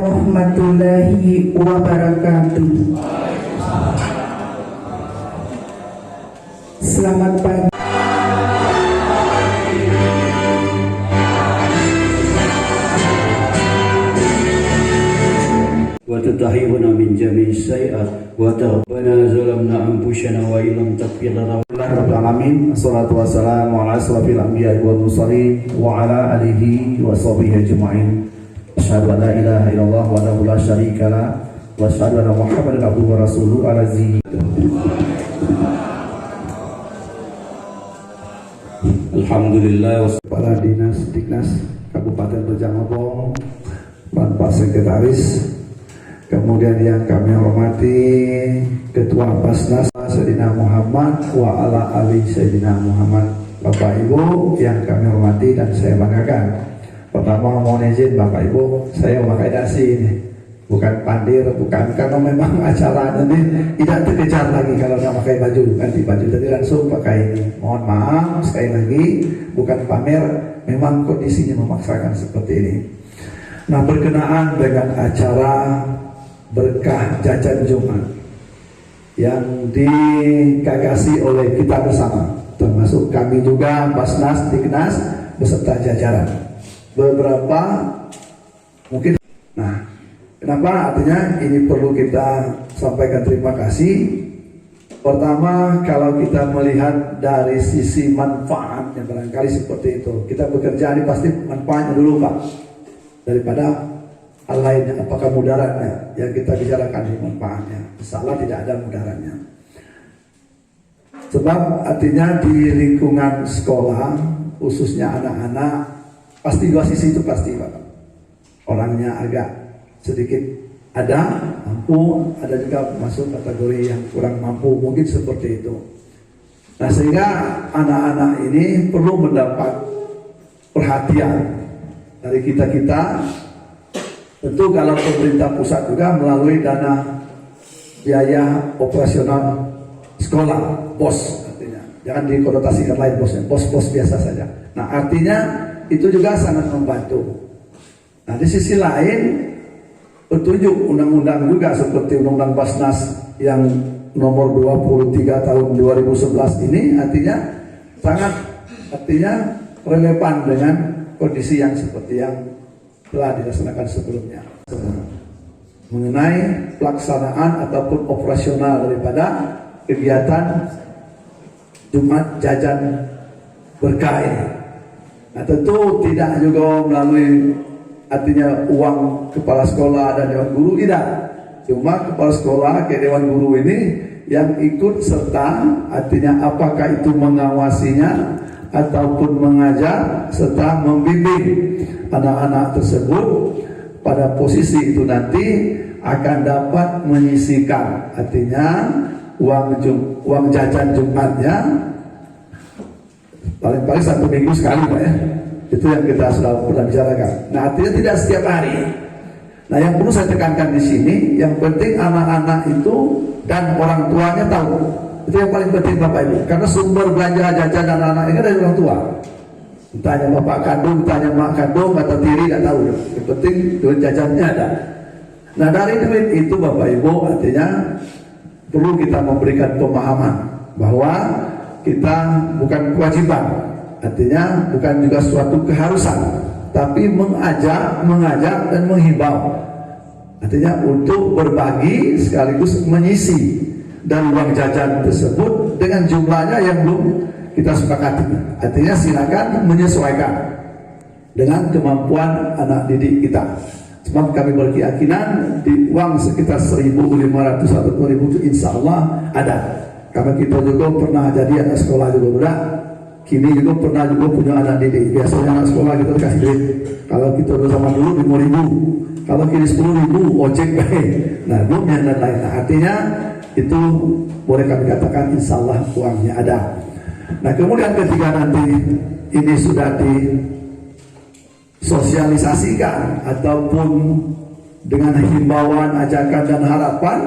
warahmatullahi wabarakatuh. Selamat pagi. وتطهرنا من جميع السيئات وتربنا ظلمنا أنفسنا وإن لم تغفر لنا Rabbil alamin, assalatu wassalamu ala asrafil anbiya'i wal mursalin wa ala alihi wa sahbihi ajma'in. Asyhadu an la ilaha illallah wahdahu la syarika lah wa asyhadu anna Muhammadan abduhu wa rasuluhu alazi. Alhamdulillah. Kepala Dinas Diknas Kabupaten Rejang-Lebong, Pak Sekretaris, kemudian yang kami hormati Ketua Basnas Sayyidina Muhammad wa ala ali Sayyidina Muhammad, Bapak Ibu yang kami hormati dan saya banggakan. Pertama mohon izin Bapak Ibu, saya memakai dasi ini, bukan pandir, bukan, karena memang acaranya ini tidak terkejar lagi kalau nggak pakai baju, ganti baju, jadi langsung pakai ini. Mohon maaf sekali lagi, bukan pamer, memang kondisinya memaksakan seperti ini. Nah, berkenaan dengan acara berkah jajan Jumat yang digagasi oleh kita bersama, termasuk kami juga Basnas, Diknas beserta jajaran. Beberapa mungkin, nah kenapa artinya ini perlu kita sampaikan terima kasih. Pertama, kalau kita melihat dari sisi manfaatnya, barangkali seperti itu. Kita bekerja ini pasti manfaatnya dulu Pak, daripada hal lainnya, apakah mudaratnya yang kita bicarakan di manfaatnya. Salah tidak ada mudaratnya. Sebab artinya di lingkungan sekolah, khususnya anak-anak, pasti dua sisi itu pasti Pak. Orangnya agak sedikit ada mampu, ada juga masuk kategori yang kurang mampu, mungkin seperti itu. Nah, sehingga anak-anak ini perlu mendapat perhatian dari kita-kita. Tentu kalau pemerintah pusat juga melalui dana biaya operasional sekolah, BOS artinya. Jangan dikonotasikan lain bosnya, bos-bos biasa saja. Nah, artinya itu juga sangat membantu. Nah, di sisi lain petunjuk undang-undang juga seperti Undang-Undang Basnas yang nomor 23 tahun 2011 ini artinya sangat relevan dengan kondisi yang seperti yang telah dilaksanakan sebelumnya, mengenai pelaksanaan ataupun operasional daripada kegiatan Jumat Jajan Berkah ini. Nah, tentu tidak juga melalui artinya uang kepala sekolah dan dewan guru, tidak. Cuma kepala sekolah ke dewan guru ini yang ikut serta, artinya apakah itu mengawasinya ataupun mengajar serta membimbing anak-anak tersebut pada posisi itu nanti akan dapat menyisihkan artinya uang jajan Jumatnya paling-paling 1 minggu sekali Pak ya. Itu yang kita sudah pernah bicarakan. Nah, artinya tidak setiap hari. Nah, yang perlu saya tekankan di sini, yang penting anak-anak itu dan orang tuanya tahu. Itu yang paling penting Bapak Ibu, karena sumber belanja jajan anak-anak ini dari orang tua. Tanya bapak kandung, tanya mak kandung atau tiri, tidak tahu. Yang penting duit jajannya ada. Nah, dari duit itu Bapak Ibu artinya perlu kita memberikan pemahaman bahwa kita bukan kewajiban, artinya bukan juga suatu keharusan, tapi mengajak dan menghimbau, artinya untuk berbagi sekaligus menyisi dan uang jajan tersebut dengan jumlahnya yang belum kita sepakati. Artinya silakan menyesuaikan dengan kemampuan anak didik kita. Sebab kami berkeyakinan di uang sekitar 1.500 atau 2.000 itu insya Allah ada. Karena kita juga pernah jadi anak sekolah juga udah. Kini juga pernah juga punya anak didik. Biasanya anak sekolah kita kasih duit. Kalau kita bersama dulu 5.000. Kalau kini 10.000 ojek baik. Nah, belum yang lain. Nah, artinya itu boleh kami katakan insya Allah uangnya ada. Nah, kemudian ketika nanti ini sudah disosialisasikan ataupun dengan himbauan, ajakan dan harapan,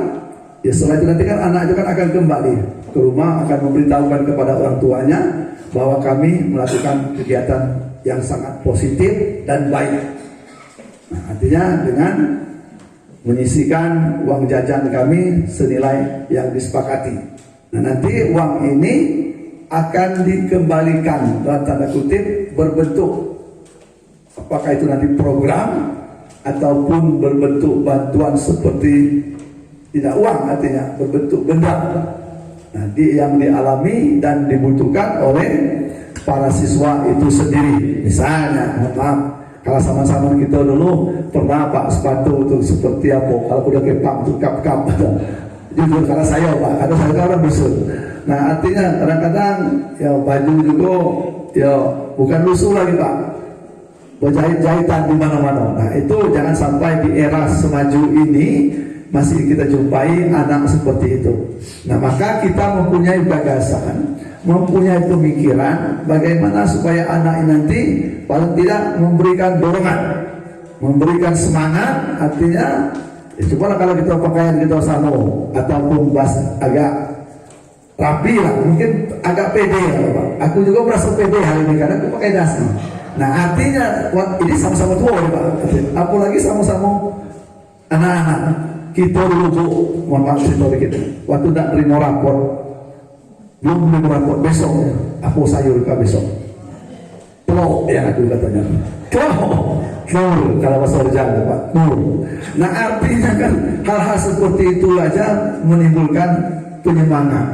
ya setelah itu nanti kan anak itu kan akan kembali ke rumah, akan memberitahukan kepada orang tuanya bahwa kami melakukan kegiatan yang sangat positif dan baik. Nah, artinya dengan menyisihkan uang jajan kami senilai yang disepakati. Nah, nanti uang ini akan dikembalikan dalam tanda kutip berbentuk, apakah itu nanti program ataupun berbentuk bantuan seperti tidak uang, artinya berbentuk benda. Nah, yang dialami dan dibutuhkan oleh para siswa itu sendiri. Misalnya, maaf, kalau sama-sama kita dulu pernah Pak sepatu itu seperti apa? Kalau udah kepak itu kap-kap. Jujur karena saya Pak, karena saya orang besar. Nah, artinya kadang-kadang ya baju juga ya bukan lusuh lagi Pak, berjahit-jahitan di mana-mana. Nah, itu jangan sampai di era semaju ini masih kita jumpai anak seperti itu. Nah, maka kita mempunyai gagasan, mempunyai pemikiran bagaimana supaya anak ini nanti paling tidak memberikan dorongan, memberikan semangat. Artinya ya coba kalau kita pakaian kita sama ataupun bas agak rapi lah, mungkin agak pede ya Pak. Aku juga merasa pede hari ini karena aku pakai dasi. Nah, artinya ini sama-sama tua ya Pak, apalagi sama-sama anak-anak. Kita dulu Bu, mohon maaf cerita dikit, waktu tidak terima rapor, belum terima rapor, besok aku sayur ke besok telur yang aku katanya telur kalau bahasa Jawa Pak, telur. Nah, artinya kan hal-hal seperti itu aja menimbulkan penyemangat.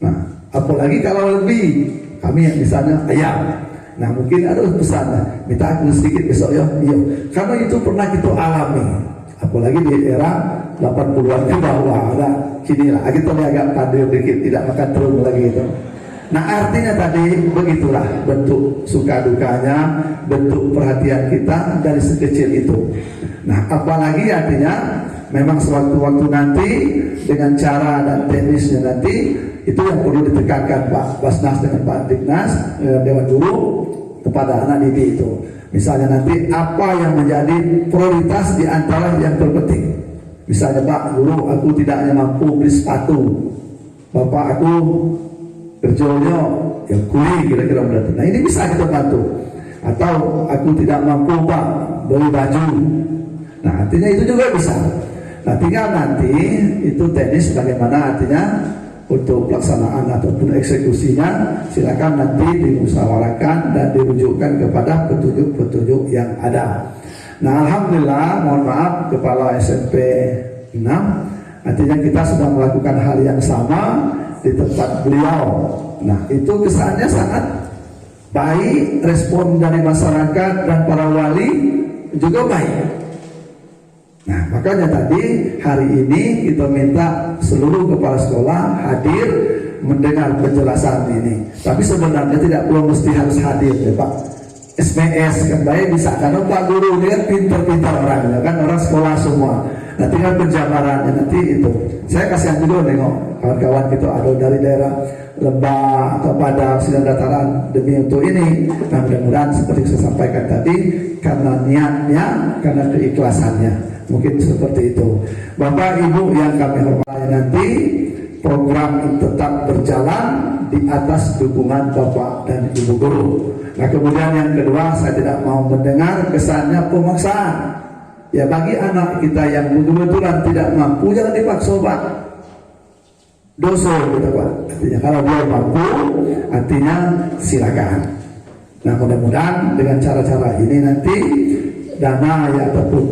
Nah, apalagi kalau lebih kami yang misalnya ayam, nah mungkin ada pesan, minta aku sedikit besok ya, iya, karena itu pernah kita alami. Apalagi di era 80-an ke bawah, ada kini lah kita agak pandir dikit, tidak makan terus lagi itu. Nah, artinya tadi begitulah bentuk suka dukanya, bentuk perhatian kita dari sekecil itu. Nah, apalagi artinya memang sewaktu-waktu nanti dengan cara dan teknisnya nanti itu yang perlu ditekankan Pak Basnas dengan Pak Diknas Dewan Guru kepada anak didik itu. Misalnya nanti apa yang menjadi prioritas di antara yang terpenting. Misalnya Pak Guru, aku tidak hanya mampu beli sepatu, Bapak aku kerjanya yang kuli kira-kira berarti. Nah, ini bisa kita bantu. Atau aku tidak mampu Pak beli baju. Nah, artinya itu juga bisa. Nah, tinggal nanti itu teknis bagaimana artinya untuk pelaksanaan ataupun eksekusinya silakan nanti dimusyawarahkan dan dirujukkan kepada petunjuk-petunjuk yang ada. Nah, alhamdulillah, mohon maaf Kepala SMP 6, artinya kita sudah melakukan hal yang sama di tempat beliau. Nah, itu kesannya sangat baik, respon dari masyarakat dan para wali juga baik. Nah, makanya tadi hari ini kita minta seluruh kepala sekolah hadir mendengar penjelasan ini. Tapi sebenarnya tidak perlu mesti harus hadir ya Pak. SMS kan baik bisa, karena Pak Guru ini kan pintar-pintar orangnya kan, orang sekolah semua. Nah, tinggal penjabarannya nanti itu. Saya kasihan juga nengok kawan-kawan kita ada dari daerah Lembah atau Padang, Sidang Dataran demi untuk ini. Nah, mudah-mudahan seperti saya sampaikan tadi, karena niatnya, karena keikhlasannya. Mungkin seperti itu. Bapak Ibu yang kami hormati, nanti program tetap berjalan di atas dukungan Bapak dan Ibu Guru. Nah, kemudian yang kedua, saya tidak mau mendengar kesannya pemaksaan. Ya, bagi anak kita yang betul-betulan tidak mampu, jangan dipaksa Pak. Dosa gitu Pak. Artinya kalau dia mampu, artinya silakan. Nah, mudah-mudahan dengan cara-cara ini nanti dana ya ataupun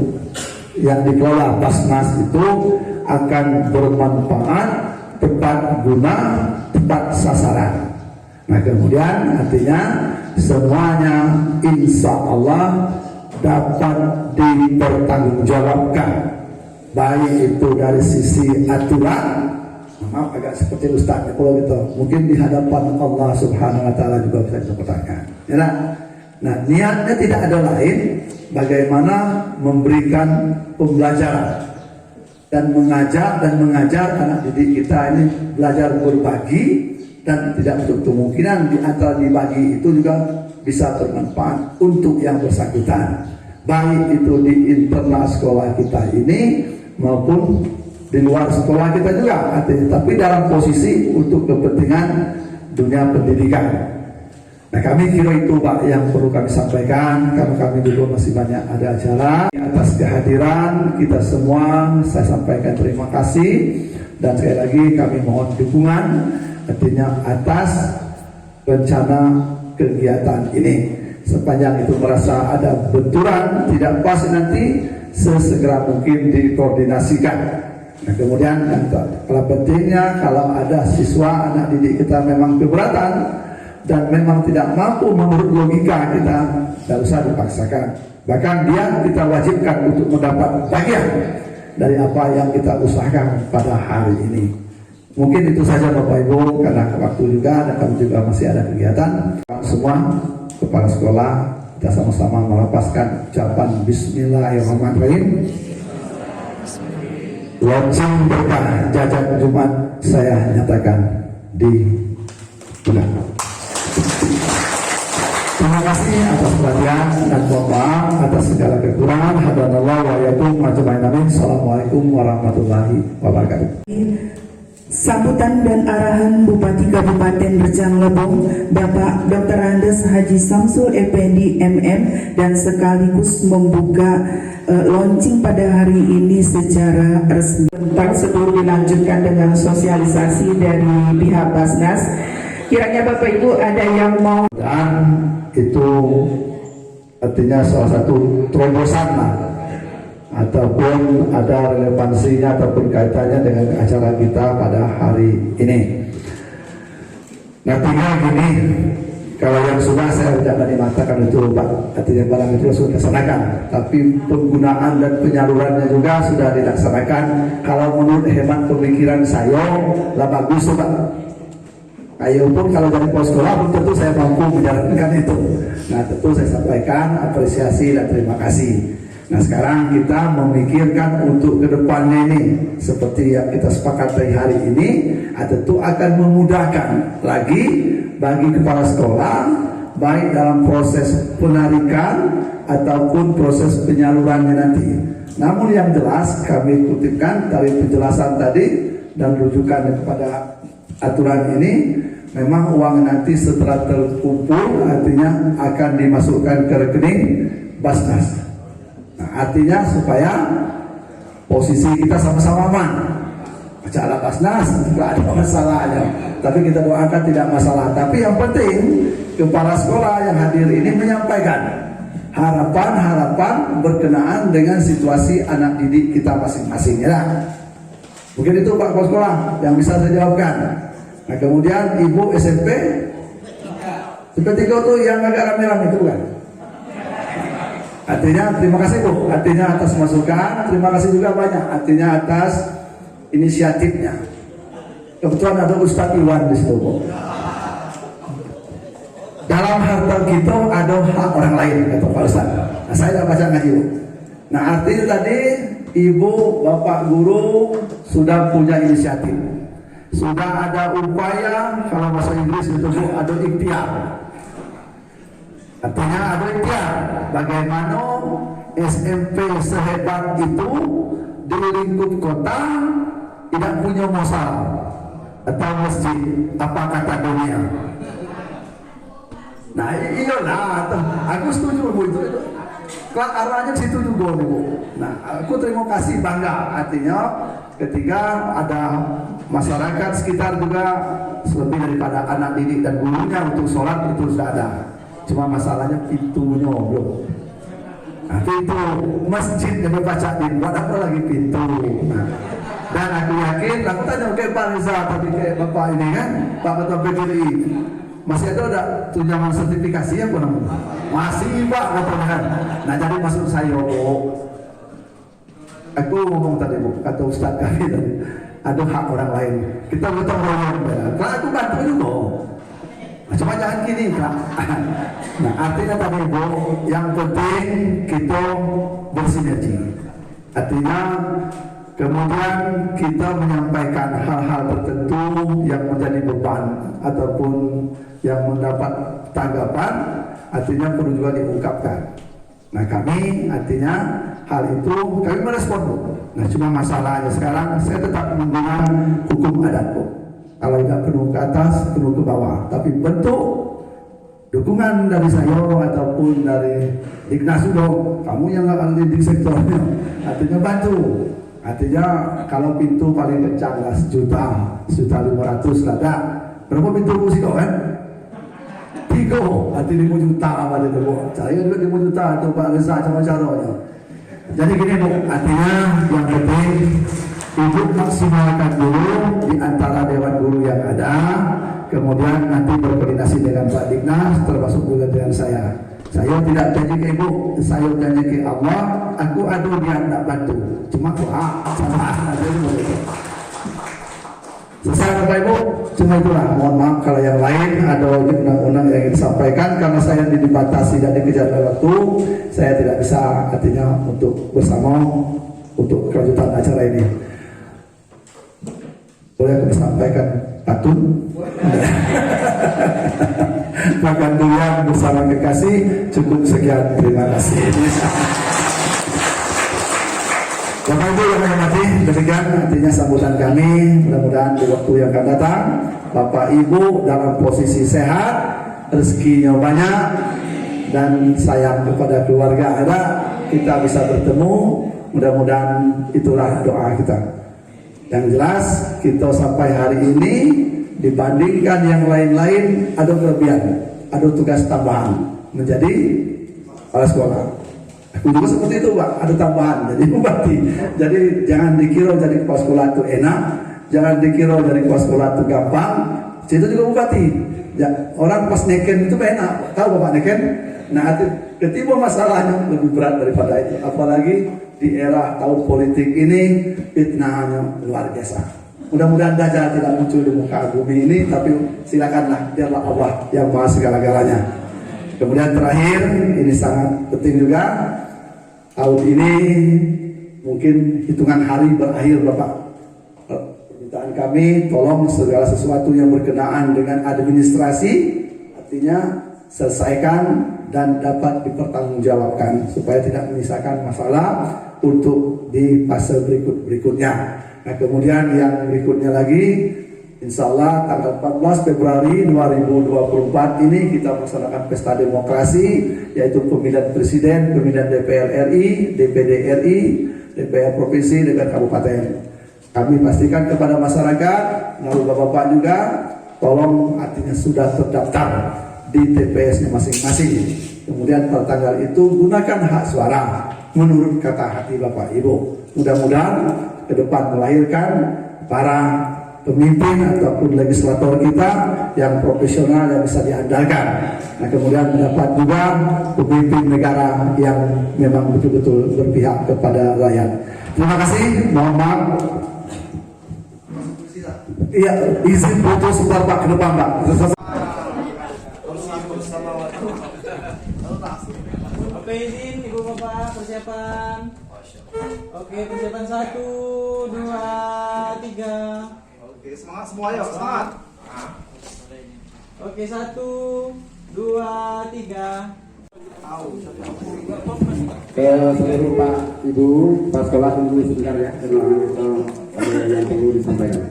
yang dikelola Basnas itu akan bermanfaat, tepat guna, tepat sasaran. Nah, kemudian artinya semuanya insya Allah dapat dipertanggungjawabkan, baik itu dari sisi aturan, maaf agak seperti Ustaz kalau gitu, mungkin di hadapan Allah Subhanahu Wa Taala juga bisa dipertanyakan. Ya, nah, niatnya tidak ada lain bagaimana memberikan pembelajaran dan mengajar anak didik kita ini belajar berbagi, dan tidak untuk kemungkinan di antara dibagi itu juga bisa bermanfaat untuk yang bersangkutan, baik itu di internal sekolah kita ini maupun di luar sekolah kita juga, artinya, tapi dalam posisi untuk kepentingan dunia pendidikan. Nah kami kira itu Pak yang perlu kami sampaikan, karena kami dulu masih banyak ada acara. Atas kehadiran kita semua saya sampaikan terima kasih, dan sekali lagi kami mohon dukungan artinya atas rencana kegiatan ini. Sepanjang itu merasa ada benturan tidak pas nanti sesegera mungkin dikoordinasikan. Nah kemudian kalau pentingnya kalau ada siswa anak didik kita memang keberatan dan memang tidak mampu menurut logika kita, tidak usah dipaksakan. Bahkan dia kita wajibkan untuk mendapat bagian dari apa yang kita usahakan pada hari ini. Mungkin itu saja Bapak Ibu, karena waktu juga dan kami juga masih ada kegiatan. Semua kepala sekolah kita sama-sama melepaskan ucapan Bismillahirrahmanirrahim. Launching berkah jajan Jumat saya nyatakan dibuka. Terima kasih atas perhatian dan mohon maaf atas segala kekurangan. Hadanallah wa yakum majma'in amin. Assalamualaikum warahmatullahi wabarakatuh. Sambutan dan arahan Bupati Kabupaten Rejang Lebong Bapak Dr. Andes Haji Samsul Effendi MM, dan sekaligus membuka launching pada hari ini secara resmi. Prosedur dilanjutkan dengan sosialisasi dari pihak Basnas. Kiranya Bapak Ibu ada yang mau, dan itu artinya salah satu terobosan lah, ataupun ada relevansinya ataupun kaitannya dengan acara kita pada hari ini. Nah tinggal gini, kalau yang sudah saya tidak mengatakan itu Pak, artinya barang itu sudah dilaksanakan, tapi penggunaan dan penyalurannya juga sudah dilaksanakan. Kalau menurut hemat pemikiran saya, lah bagus Pak. Ayo pun kalau dari pos sekolah pun tentu saya mampu menjalankan itu. Nah tentu saya sampaikan apresiasi dan terima kasih. Nah sekarang kita memikirkan untuk kedepannya ini, seperti yang kita sepakati hari ini, tentu akan memudahkan lagi bagi kepala sekolah, baik dalam proses penarikan ataupun proses penyalurannya nanti. Namun yang jelas kami kutipkan dari penjelasan tadi dan rujukan kepada aturan ini, memang uang nanti setelah terkumpul artinya akan dimasukkan ke rekening Basnas. Nah, artinya supaya posisi kita sama-sama aman. Acara Basnas tidak ada masalahnya, tapi kita doakan tidak masalah. Tapi yang penting kepala sekolah yang hadir ini menyampaikan harapan-harapan berkenaan dengan situasi anak didik kita masing-masing. Ya. Mungkin itu Pak Kepala Sekolah yang bisa saya jawabkan. Nah kemudian Ibu SMP 3 itu yang agak rame-rame itu kan. Artinya terima kasih Bu, artinya atas masukan, terima kasih juga banyak, artinya atas inisiatifnya. Kebetulan ada Ustadz Iwan di situ Bu. Dalam harta kita ada hak orang lain kata Pak Ustadz. Nah saya tidak baca ngaji Bu. Nah artinya tadi Ibu, Bapak Guru sudah punya inisiatif, sudah ada upaya, kalau bahasa Inggris itu ada ikhtiar. Artinya ada ikhtiar bagaimana SMP sehebat itu di lingkup kota tidak punya masalah atau masjid, apa kata dunia. Nah iyalah, aku setuju Bu itu. Kelak arahnya situ juga Bu. Nah aku terima kasih bangga, artinya ketika ada masyarakat sekitar juga lebih daripada anak didik dan gurunya untuk sholat itu sudah ada. Cuma masalahnya pintunya belum. Nah pintu masjid yang berbaca buat apa lagi pintu. Nah, dan aku yakin, aku tanya ke Pak Riza tadi ke Bapak ini kan, Pak Ketua PGRI, masih ada tunjangan sertifikasi ya Bu? Masih Pak katanya kan. Nah jadi maksud saya aku ngomong tadi Bu, kata Ustadz kami tadi, ada hak orang lain. Kita gotong royong. Kalau aku bantu juga. Nah, cuma jangan gini Kak. Nah artinya tadi Bu, yang penting kita bersinergi. Artinya kemudian kita menyampaikan hal-hal tertentu yang menjadi beban ataupun yang mendapat tanggapan, artinya perlu juga diungkapkan. Nah kami artinya hal itu kami merespon Bu. Nah cuma masalahnya sekarang saya tetap menggunakan hukum adat Bu. Kalau tidak penuh ke atas, penuh ke bawah. Tapi bentuk dukungan dari saya ataupun dari Dignas dong, kamu yang leading sektornya, artinya bantu. Artinya kalau pintu paling kencang lah $1.500.000 ada. Berapa pintu musik kau kan? 3, artinya 5 juta apa itu bu? Saya juga 5 juta itu Pak Reza sama caranya. Jadi gini bu, artinya yang penting ibu maksimalkan dulu di antara dewan guru yang ada, kemudian nanti berkoordinasi dengan Pak Dignas, termasuk juga dengan saya. Saya tidak janji ke ibu, saya janji ke Allah. Aku ada dia nak bantu, cuma doa sama ada itu. Selesai Bapak Ibu, cuma itulah. Mohon maaf kalau yang lain ada undang-undang yang ingin disampaikan, karena saya dibatasi dan dikejar waktu, saya tidak bisa artinya untuk bersama untuk kelanjutan acara ini. Boleh aku sampaikan patun? Makan durian bersama kekasih. Cukup sekian, terima kasih. Bapak Ibu yang hormati, demikian artinya sambutan kami. Mudah-mudahan di waktu yang akan datang Bapak Ibu dalam posisi sehat, rezekinya banyak, dan sayang kepada keluarga ada, kita bisa bertemu. Mudah-mudahan itulah doa kita. Yang jelas kita sampai hari ini dibandingkan yang lain-lain ada kelebihan, ada tugas tambahan menjadi kepala sekolah. Aku juga seperti itu Pak, ada tambahan jadi bupati. Jadi jangan dikira jadi kepala sekolah itu enak, jangan dikira jadi kepala sekolah itu gampang. Itu juga bupati. Ya, orang pas neken itu enak, tahu Bapak neken? Nah, ketimbang masalahnya lebih berat daripada itu. Apalagi di era tahun politik ini fitnahnya luar biasa. Mudah-mudahan Dajjal tidak muncul di muka bumi ini, tapi silakanlah, biarlah Allah yang maha segala-galanya. Kemudian terakhir, ini sangat penting juga, tahun ini mungkin hitungan hari berakhir Bapak. Permintaan kami, tolong segala sesuatu yang berkenaan dengan administrasi, artinya selesaikan dan dapat dipertanggungjawabkan supaya tidak menyisakan masalah untuk di fase berikutnya. Nah, kemudian yang berikutnya lagi, insya Allah tanggal 14 Februari 2024 ini kita melaksanakan pesta demokrasi, yaitu pemilihan presiden, pemilihan DPR RI, DPD RI, DPR provinsi dengan kabupaten. Kami pastikan kepada masyarakat, lalu bapak-bapak juga, tolong artinya sudah terdaftar di TPS-nya masing-masing. Kemudian pada tanggal itu gunakan hak suara menurut kata hati Bapak Ibu. Mudah-mudahan ke depan melahirkan para pemimpin ataupun legislator kita yang profesional yang bisa diandalkan. Nah, kemudian mendapat juga pemimpin negara yang memang betul-betul berpihak kepada rakyat. Terima kasih. Mohon maaf. Iya, izin foto sebentar Pak ke depan Pak. Oke, izin Ibu Bapak persiapan. Oke, persiapan 1, 2, 3. Oke, semangat semua yuk, semangat. Oke, 1, 2, 3. Ke seluruh Pak Ibu Pak sekolah tunggu sebentar ya, ada yang perlu disampaikan.